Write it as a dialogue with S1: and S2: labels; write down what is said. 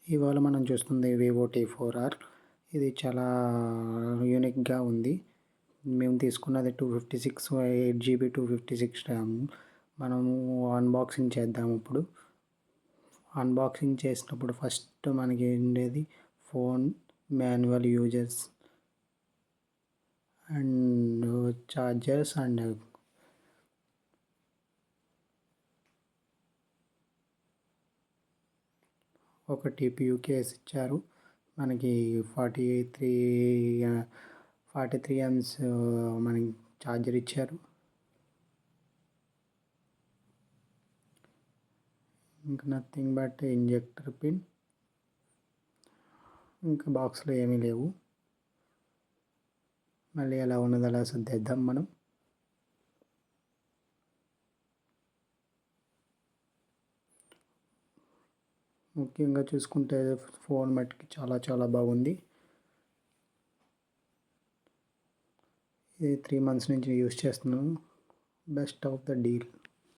S1: ఇవాళ మనం చూస్తుంది వివో T4R. ఇది చాలా యూనిక్గా ఉంది. మేము తీసుకున్నది 256 8GB 256 ర్యామ్. మనము అన్బాక్సింగ్ చేద్దాం. ఇప్పుడు అన్బాక్సింగ్ చేసినప్పుడు ఫస్ట్ మనకి ఉండేది phone manual users and chargers and ఒక TPU కేస్ ఇచ్చారు. మనకి 43 amps మనకి ఛార్జర్ ఇచ్చారు. ఇంకా నథింగ్ బట్ ఇంజెక్టర్ పిన్. ఇంకా బాక్స్లో ఏమీ లేవు. మళ్ళీ ఎలా ఉన్నది అలా సర్దేద్దాం మనం. ముఖ్యంగా చూసుకుంటే ఫోన్ మట్టుకి చాలా బాగుంది. ఇది 3 months నుంచి యూస్ చేస్తున్నాను. Best of the deal.